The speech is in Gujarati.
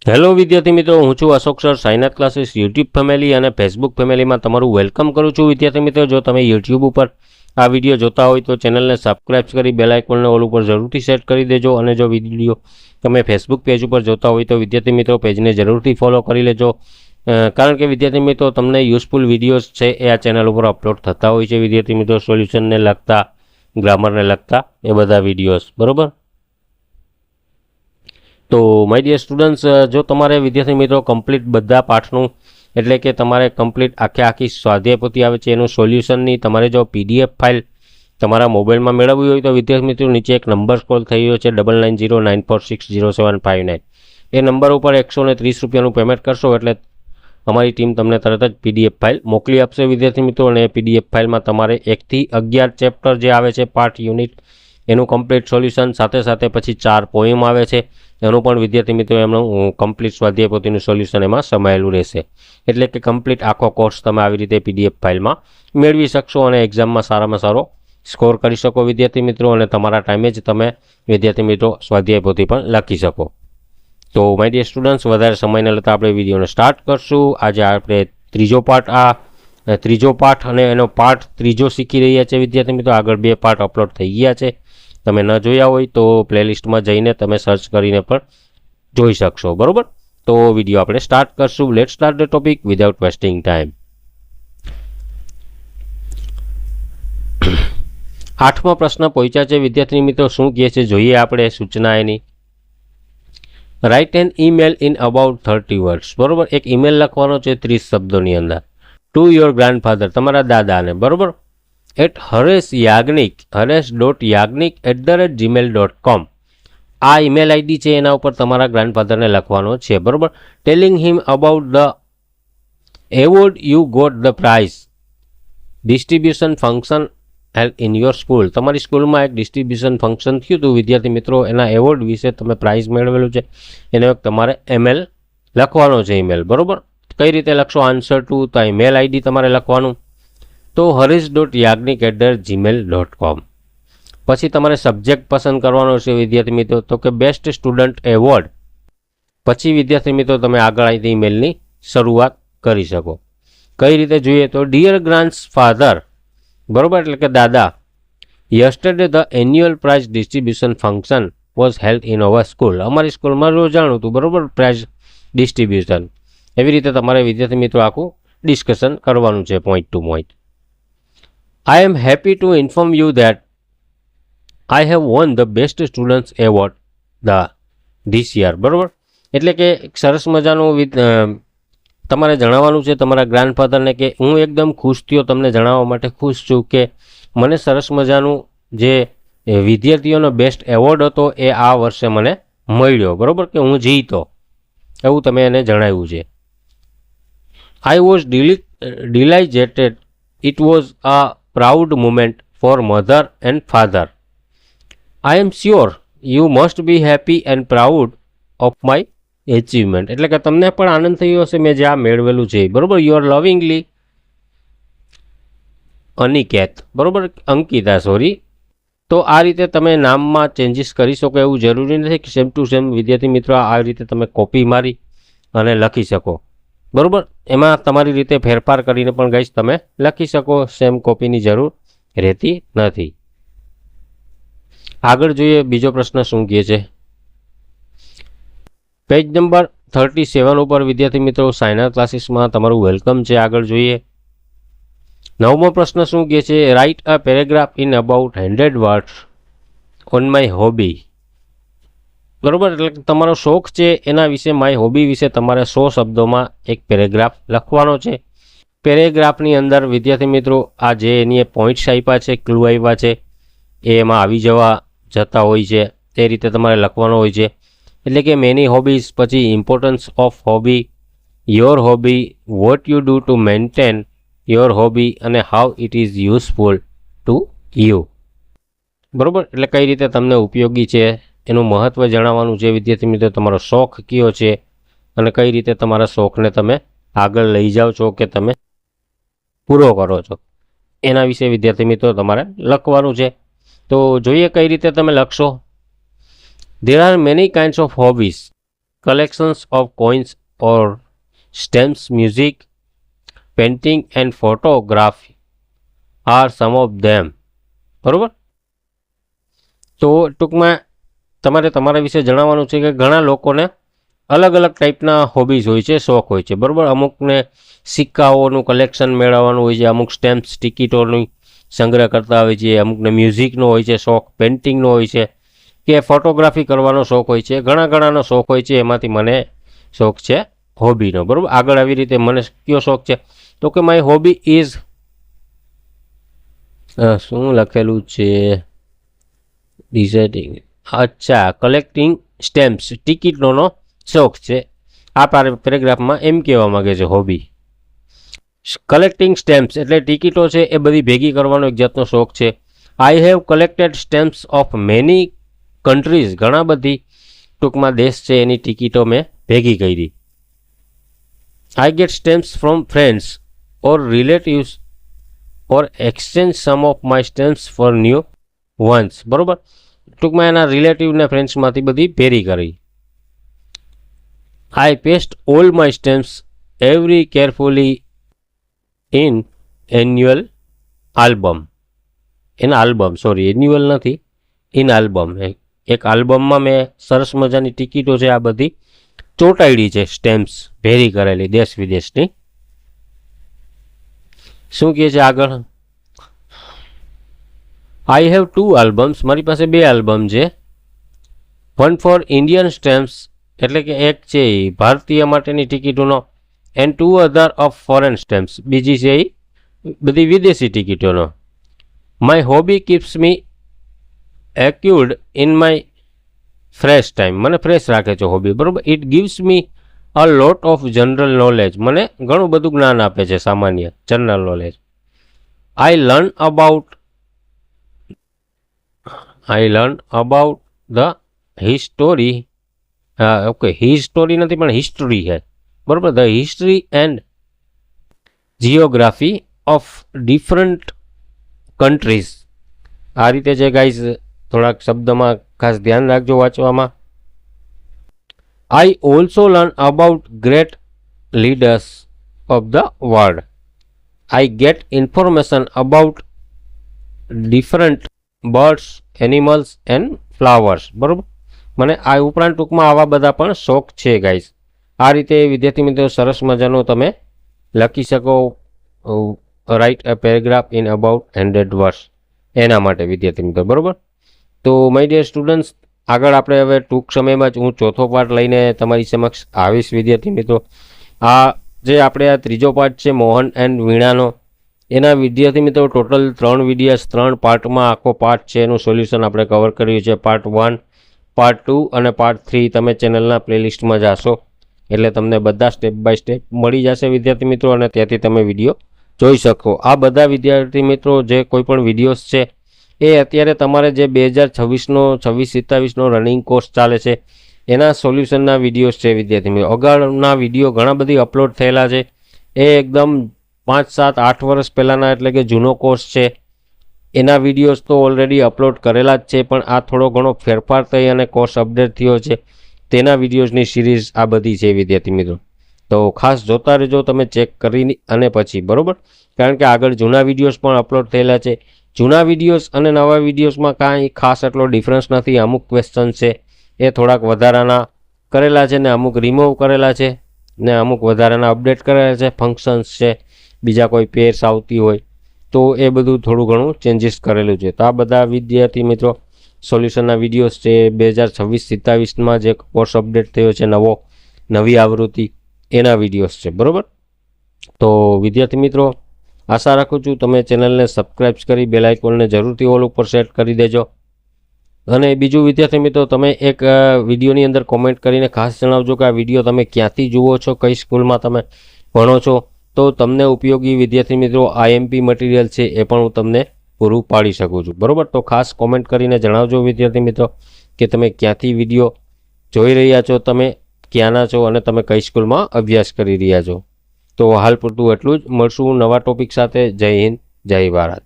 હેલો વિદ્યાર્થી મિત્રો, હું છું Ashok sir. Sainath classes YouTube family અને ફેસબુક ફેમિલીમાં તમારું વેલકમ કરું છું. વિદ્યાર્થી મિત્રો, જો તમે યુટ્યુબ ઉપર આ વિડીયો જોતા હોય તો ચેનલને સબસ્ક્રાઇબ કરી બેલ આઇકોનને ઓલ ઉપર જરૂરથી સેટ કરી દેજો. અને જો વિડીયો તમે ફેસબુક પેજ ઉપર જોતા હોય તો વિદ્યાર્થી મિત્રો પેજને જરૂરથી ફોલો કરી લેજો. કારણ કે વિદ્યાર્થી મિત્રો તમને યુઝફુલ વિડીયોઝ છે એ આ ચેનલ ઉપર અપલોડ થતા હોય છે. વિદ્યાર્થી મિત્રો સોલ્યુશનને લગતા, ગ્રામરને લગતા એ બધા વિડીયોઝ, બરાબર. તો માય ડિયર સ્ટુડન્ટ્સ, જો તમારે વિદ્યાર્થી મિત્રો કમ્પ્લીટ બધા પાઠનું એટલે કે તમારે કમ્પ્લીટ આખી સ્વાધ્યાય પોથી આવે છે એનું સોલ્યુશનની તમારે જો PDF ફાઇલ તમારા મોબાઈલમાં મેળવવી હોય તો વિદ્યાર્થી મિત્રો નીચે એક નંબર સ્ક્રોલ થઈ રહ્યો છે 9909460759. એ નંબર ઉપર 130 રૂપિયાનું પેમેન્ટ કરશો એટલે અમારી ટીમ તમને તરત જ PDF ફાઇલ મોકલી આપશે વિદ્યાર્થી મિત્રો. અને એ PDF ફાઇલમાં તમારે 1 થી 11 ચેપ્ટર જે આવે છે પાર્ટ યુનિટ એનું કમ્પ્લીટ સોલ્યુશન, સાથે સાથે પછી 4 પોએમ આવે છે એનું પણ વિદ્યાર્થી મિત્રો એમનું કમ્પ્લીટ સ્વાધ્યાય પોથીનું સોલ્યુશન એમાં સમાયેલું રહેશે. એટલે કે કમ્પ્લીટ આખો કોર્સ તમે આવી રીતે PDF ફાઇલમાં મેળવી શકશો અને એક્ઝામમાં સારામાં સારો સ્કોર કરી શકો વિદ્યાર્થી મિત્રો. અને તમારા ટાઈમે જ તમે વિદ્યાર્થી મિત્રો સ્વાધ્યાય પોથી પણ લખી શકો. તો માય ડિયર સ્ટુડન્ટ્સ, વધારે સમયને લેતા આપણે વિડીયોને સ્ટાર્ટ કરશું. આજે આપણે ત્રીજો પાઠ અને એનો પાર્ટ 3 શીખી રહ્યા છે વિદ્યાર્થી મિત્રો. આગળ 2 પાર્ટ અપલોડ થઈ ગયા છે. તમે ન જોયા હોય તો પ્લેલિસ્ટમાં જઈને તમે સર્ચ કરીને પણ જોઈ શકશો, બરાબર. તો વિડીયો આપણે સ્ટાર્ટ કરશું. Let start the topic without wasting time. 8મો પ્રશ્ન પહોંચ્યા છે વિદ્યાર્થી મિત્રો. શું કહે છે જોઈએ આપણે સૂચના એની. Write an email in about 30 words, બરાબર. એક ઈમેલ લખવાનો છે 30 શબ્દોની અંદર. ટુ યોર ગ્રાન્ડફાધર, તમારા દાદાને, બરાબર. At hresh.yagnik@gmail.com. આ ઈમેલ આઈડી છે એના ઉપર તમારા ગ્રાન્ડફાધરને લખવાનો છે, બરાબર. Telling him about the award you got the prize distribution function held in your school. તમારી સ્કૂલમાં એક ડિસ્ટ્રીબ્યુશન ફંક્શન થયું હતું વિદ્યાર્થી મિત્રો. એના એવોર્ડ વિશે તમે પ્રાઇઝ મેળવેલું છે એનો એક તમારે ઈમેલ લખવાનો છે, ઈમેલ, બરાબર. કઈ રીતે લખશો આન્સર ટુ, તો ઈમેલ આઈડી તમારે લખવાનું. તો hresh.yagnik@gmail.com. પછી તમારે સબ્જેક્ટ પસંદ કરવાનો છે વિદ્યાર્થી મિત્રો, તો કે બેસ્ટ સ્ટુડન્ટ એવોર્ડ. પછી વિદ્યાર્થી મિત્રો તમે આગળ આવી ઈમેલની શરૂઆત કરી શકો. કઈ રીતે જોઈએ તો ડિયર ગ્રાન્ડફાધર, બરોબર, એટલે કે દાદા. Yesterday the annual prize distribution function was held in our school. અમારી સ્કૂલમાં રોજાણું હતું, બરોબર, પ્રાઇઝ ડિસ્ટ્રીબ્યુશન. એવી રીતે તમારે વિદ્યાર્થી મિત્રો આખું ડિસ્કશન કરવાનું છે point to point. I am happy to inform you that I have won the best students award this year, બરાબર. એટલે કે સરસ મજાનું તમારે જણાવવાનું છે તમારા ગ્રાન્ડફાધરને કે હું એકદમ ખુશ થયો, તમને જણાવવા માટે ખુશ છું કે મને સરસ મજાનું જે વિદ્યાર્થીઓનો બેસ્ટ એવોર્ડ હતો એ આ વર્ષે મને મળ્યો, બરાબર, કે હું જીતો, એવું તમે એને જણાવ્યું છે. I was delighted. It was a proud moment for mother and father. I am sure you must be happy and proud of my achievement. એટલે કે તમને પણ આનંદ થયો હશે મેં જે આ મેળવેલું છે, બરોબર. યુ આર લવિંગલી અનિકેત, બરોબર, અંકિતા, સોરી. તો આ રીતે તમે નામમાં ચેન્જીસ કરી શકો, એવું જરૂરી નથી કે સેમ ટુ સેમ વિદ્યાર્થી મિત્રો આ રીતે તમે કોપી મારી અને લખી શકો, બરોબર. એમાં તમારી રીતે ફેરફાર કરીને પણ ગાઈસ તમે લખી શકો, સેમ કોપીની જરૂર રહેતી નથી. આગળ જોઈએ બીજો પ્રશ્ન શું કહે છે. પેજ નંબર 37 ઉપર વિદ્યાર્થી મિત્રો સાયનાથ ક્લાસીસમાં તમારું વેલકમ છે. આગળ જોઈએ 9મો પ્રશ્ન શું કહે છે. Write a paragraph in about 100 words on my hobby, બરોબર. એટલે તમારો શોખ છે એના વિશે, માય હોબી વિશે તમારે 100 શબ્દોમાં એક પેરેગ્રાફ લખવાનો છે. પેરેગ્રાફની અંદર વિદ્યાર્થી મિત્રો આ જે એની પોઈન્ટ્સ આપ્યા છે, ક્લુ આપ્યા છે, એ એમાં આવી જતા હોય છે. તે રીતે તમારે લખવાનો હોય છે. એટલે કે મેની હોબીઝ, પછી importance of hobby, your hobby, what you do to maintain your hobby અને how it is useful to you, બરોબર. એટલે કઈ રીતે તમને ઉપયોગી છે એનું મહત્ત્વ જણાવવાનું છે વિદ્યાર્થી મિત્રો. તમારો શોખ કયો છે અને કઈ રીતે તમારા શોખને તમે આગળ લઈ જાઓ છો કે તમે પૂરો કરો છો એના વિશે વિદ્યાર્થી મિત્રો તમારે લખવાનું છે. તો જોઈએ કઈ રીતે તમે લખશો. There are many kinds of hobbies. collections of coins or stamps, music, painting and photography are some of them. બરોબર. તો ટૂંકમાં તમારે તમારા વિશે જણાવવાનું છે કે ઘણા લોકોને અલગ અલગ ટાઈપના હોબીઝ હોય છે, શોખ હોય છે. બરાબર. અમુકને સિક્કાઓનું કલેક્શન મેળવવાનું હોય છે, અમુક સ્ટેમ્પ્સ ટિકિટોની સંગ્રહ કરતા હોય છે, અમુકને મ્યુઝિકનો હોય છે શોખ, પેઇન્ટિંગનો હોય છે કે ફોટોગ્રાફી કરવાનો શોખ હોય છે. ઘણાનો શોખ હોય છે. એમાંથી મને શોખ છે હોબીનો. બરાબર. આગળ આવી રીતે મને કયો શોખ છે તો કે માય હોબી ઇઝ શું લખેલું છે ડિઝાઇનિંગ, અચ્છા, કલેક્ટિંગ સ્ટેમ્પ્સ, ટિકિટોનો શોખ છે. આ પેરેગ્રાફમાં એમ કહેવા માંગે છે હોબી. કલેક્ટિંગ સ્ટેમ્પ્સ એટલે ટિકિટો છે એ બધી ભેગી કરવાનો એક જાતનો શોખ છે. I have collected stamps of many countries, ઘણા બધી ટૂંકમાં દેશ છે એની ટિકિટો મેં ભેગી કરી. I get stamps from friends or relatives or exchange some of my stamps for new ones. બરાબર. ટૂંકમાં એના રિલેટિવ ને ફ્રેન્ડ્સમાંથી બધી ભેરી કરી. I paste all my stamps every carefully in annual album. Annual નથી, ઇન આલ્બમ. એક આલ્બમમાં મેં સરસ મજાની ટિકિટો છે આ બધી ચોંટાડી છે, સ્ટેમ્પ્સ ભેરી કરેલી દેશ વિદેશની. શું કહે છે આગળ? આઈ હેવ 2 આલ્બમ્સ, મારી પાસે 2 આલ્બમ છે. વન ફોર ઇન્ડિયન સ્ટેમ્પ્સ એટલે કે એક છે ભારતીય માટેની ટિકિટોનો, and 2 other of foreign stamps, બીજી છે એ બધી વિદેશી ટિકિટોનો. My hobby keeps me occupied in my fresh time, મને ફ્રેશ રાખે છે હોબી. બરાબર. It gives me a lot of general knowledge, મને ઘણું બધું જ્ઞાન આપે છે, સામાન્ય general knowledge. I learn about the history, history નથી પણ હિસ્ટ્રી છે. બરાબર. The history and geography of different countries. આ રીતે છે ગાઈઝ, થોડાક શબ્દમાં ખાસ ધ્યાન રાખજો વાંચવામાં. I also learn about great leaders of the world. I get information about different birds, animals and flowers. બરાબર. મને આ ઉપરાંત ટૂંકમાં આવા બધા પણ શોખ છે ગાઈઝ. આ રીતે વિદ્યાર્થી મિત્રો સરસ મજાનો તમે લખી શકો, write a paragraph in about 100 words, એના માટે વિદ્યાર્થી મિત્રો. બરાબર. તો માય ડિયર સ્ટુડન્ટ્સ, આગળ આપણે હવે ટૂંક સમયમાં જ હું ચોથો પાર્ટ લઈને તમારી સમક્ષ આવીશ વિદ્યાર્થી મિત્રો. આ જે આપણે આ ત્રીજો પાર્ટ છે મોહન એન્ડ વીણાનો, એના વિદ્યાર્થી મિત્રો ટોટલ 3 વિડીયોઝ 3 પાર્ટમાં આખો પાર્ટ છે એનું સોલ્યુશન આપણે કવર કર્યું છે. પાર્ટ 1, પાર્ટ 2 અને પાર્ટ 3 તમે ચેનલના પ્લેલિસ્ટમાં જાશો એટલે તમને બધા સ્ટેપ બાય સ્ટેપ મળી જશે વિદ્યાર્થી મિત્રો, અને ત્યાંથી તમે વિડીયો જોઈ શકો. આ બધા વિદ્યાર્થી મિત્રો જે કોઈ પણ વિડીયોઝ છે એ અત્યારે તમારે જે 2026-27નો રનિંગ કોર્સ ચાલે છે એના સોલ્યુશનના વિડીયોઝ છે વિદ્યાર્થી મિત્રો. અગાઉના વિડીયો ઘણા બધી અપલોડ થયેલા છે, એ એકદમ 5, 7, 8 વર્ષ પહેલાંના એટલે કે જૂનો કોર્સ છે. એના વિડીયોઝ તો ઓલરેડી અપલોડ કરેલા જ છે, પણ આ થોડો ઘણો ફેરફાર થઈ અને કોર્સ અપડેટ થયો છે, તેના વિડીયોઝની સિરીઝ આ બધી છે વિદ્યાર્થી મિત્રો. તો ખાસ જોતા રહેજો તમે, ચેક કરી અને પછી. બરાબર. કારણ કે આગળ જૂના વિડીયોઝ પણ અપલોડ થયેલા છે. જૂના વિડીયોઝ અને નવા વિડીયોઝમાં કાંઈ ખાસ એટલો ડિફરન્સ નથી. અમુક ક્વેશ્ચન છે એ થોડાક વધારાના કરેલા છે ને અમુક રિમૂવ કરેલા છે ને અમુક વધારાના અપડેટ કરેલા છે. ફંક્શન્સ છે, બીજા કોઈ પેર્સ આવતી હોય તો એ બધું થોડું ઘણું ચેન્જીસ કરેલું છે. તો આ બધા વિદ્યાર્થી મિત્રો સોલ્યુશનના વિડીયોઝ છે. 2026-27માં જે કોર્સ અપડેટ થયો છે નવી આવૃત્તિ, એના વિડીયોઝ છે. બરાબર. તો વિદ્યાર્થી મિત્રો આશા રાખું છું તમે ચેનલને સબસ્ક્રાઈબ કરી બેલ આઇકોનને જરૂરથી ઓલ ઉપર સેટ કરી દેજો. અને બીજું વિદ્યાર્થી મિત્રો, તમે એક વિડીયોની અંદર કોમેન્ટ કરીને ખાસ જણાવજો કે આ વિડીયો તમે ક્યાંથી જુઓ છો, કઈ સ્કૂલમાં તમે ભણો છો. તો તમને ઉપયોગી વિદ્યાર્થી મિત્રો આઈએમપી મટીરિયલ છે એ પણ હું તમને પૂરું પાડી શકું છું. બરાબર. તો ખાસ કોમેન્ટ કરીને જણાવજો વિદ્યાર્થી મિત્રો કે તમે ક્યાંથી વિડીયો જોઈ રહ્યા છો, તમે ક્યાંના છો અને તમે કઈ સ્કૂલમાં અભ્યાસ કરી રહ્યા છો. તો હાલ પૂરતું એટલું જ. મળશું નવા ટોપિક સાથે. જય હિન્દ, જય ભારત.